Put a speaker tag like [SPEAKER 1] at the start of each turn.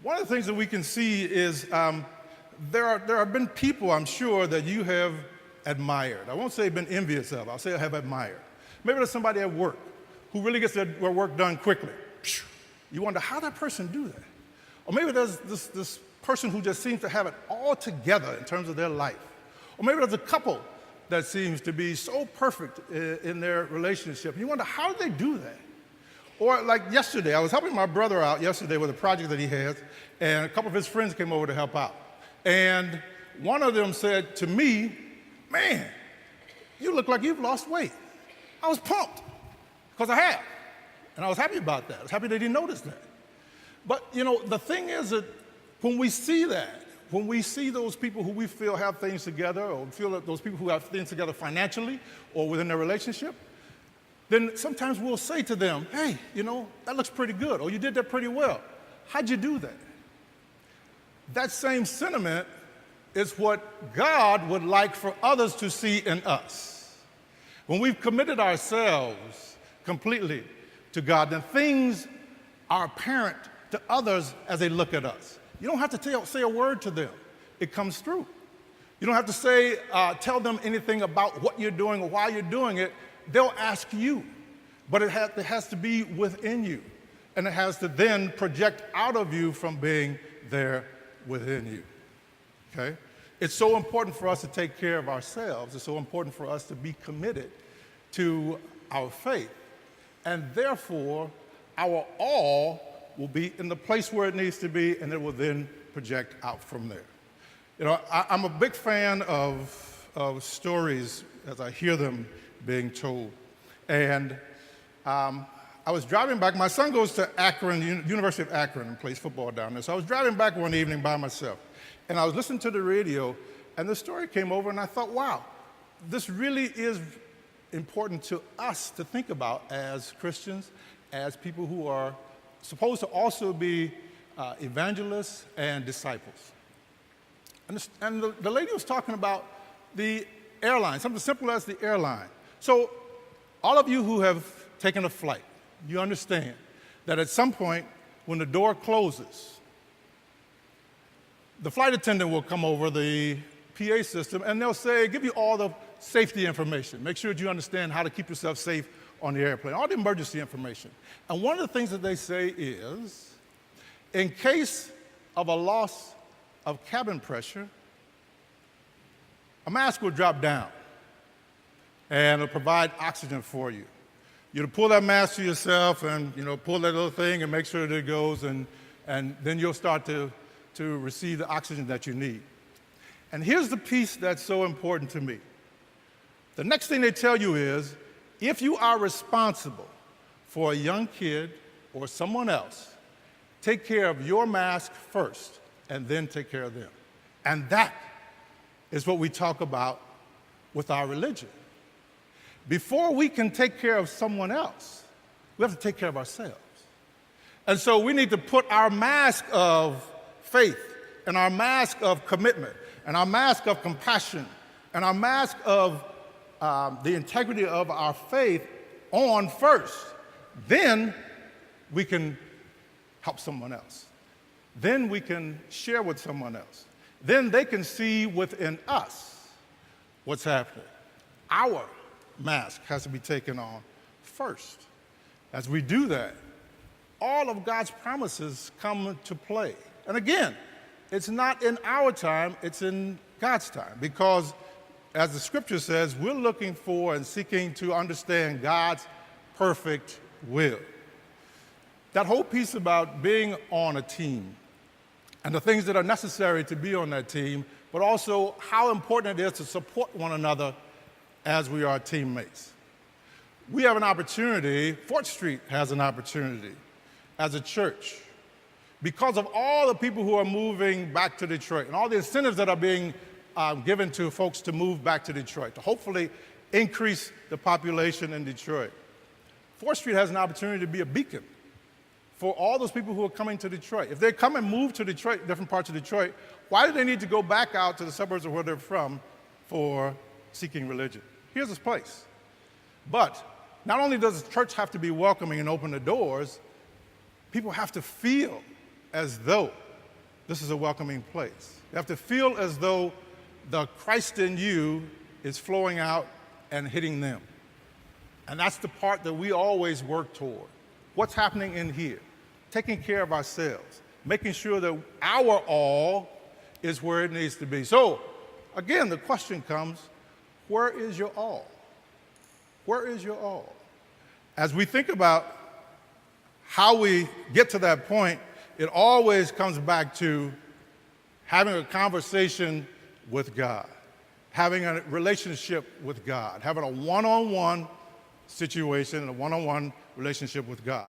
[SPEAKER 1] One of the things that we can see is there have been people, I'm sure, that you have admired. I won't say been envious of, I'll say have admired. Maybe there's somebody at work who really gets their work done quickly. You wonder how that person do that. Or maybe there's this person who just seems to have it all together in terms of their life. Or maybe there's a couple that seems to be so perfect in their relationship. You wonder, how do they do that? Or like yesterday, I was helping my brother out yesterday with a project that he has, and a couple of his friends came over to help out. And one of them said to me, "Man, you look like you've lost weight." I was pumped, because I have. And I was happy about that. I was happy that he noticed that. But, you know, the thing is that when we see that, when we see those people who we feel have things together, or feel that those people who have things together financially or within their relationship, then sometimes we'll say to them, "Hey, you know, that looks pretty good," or "You did that pretty well. How'd you do that?" That same sentiment is what God would like for others to see in us. When we've committed ourselves completely to God, then things are apparent to others as they look at us. You don't have to say a word to them. It comes through. You don't have to tell them anything about what you're doing or why you're doing it. They'll ask you. But it has to be within you. And it has to then project out of you from being there within you. Okay? It's so important for us to take care of ourselves. It's so important for us to be committed to our faith. And therefore, our all will be in the place where it needs to be, and it will then project out from there. You know, I'm a big fan of stories as I hear them being told. And I was driving back. My son goes to Akron, University of Akron, and plays football down there. So I was driving back one evening by myself, and I was listening to the radio, and the story came over, and I thought, wow, this really is important to us to think about as Christians, as people who are supposed to also be evangelists and disciples. And the lady was talking about the airline, something simple as the airline. So all of you who have taken a flight, you understand that at some point when the door closes, the flight attendant will come over the PA system and they'll say, give you all the safety information. Make sure that you understand how to keep yourself safe on the airplane, all the emergency information. And one of the things that they say is, in case of a loss of cabin pressure, a mask will drop down and it'll provide oxygen for you. You'll pull that mask to yourself and pull that little thing and make sure that it goes, and then you'll start to receive the oxygen that you need. And here's the piece that's so important to me. The next thing they tell you is, if you are responsible for a young kid or someone else, take care of your mask first and then take care of them. And that is what we talk about with our religion. Before we can take care of someone else, we have to take care of ourselves. And so we need to put our mask of faith and our mask of commitment and our mask of compassion and our mask of the integrity of our faith on first. Then we can help someone else. Then we can share with someone else. Then they can see within us what's happening. Our mask has to be taken on first. As we do that, all of God's promises come to play. And again, it's not in our time, it's in God's time, because as the scripture says, we're looking for and seeking to understand God's perfect will. That whole piece about being on a team and the things that are necessary to be on that team, but also how important it is to support one another as we are teammates. We have an opportunity, Fort Street has an opportunity as a church, because of all the people who are moving back to Detroit and all the incentives that are being given to folks to move back to Detroit, to hopefully increase the population in Detroit. 4th Street has an opportunity to be a beacon for all those people who are coming to Detroit. If they come and move to Detroit, different parts of Detroit, why do they need to go back out to the suburbs of where they're from for seeking religion? Here's this place. But not only does the church have to be welcoming and open the doors, people have to feel as though this is a welcoming place. You have to feel as though the Christ in you is flowing out and hitting them. And that's the part that we always work toward. What's happening in here? Taking care of ourselves, making sure that our all is where it needs to be. So, again, the question comes, where is your all? Where is your all? As we think about how we get to that point, it always comes back to having a conversation with God, having a relationship with God, having a one-on-one situation and a one-on-one relationship with God.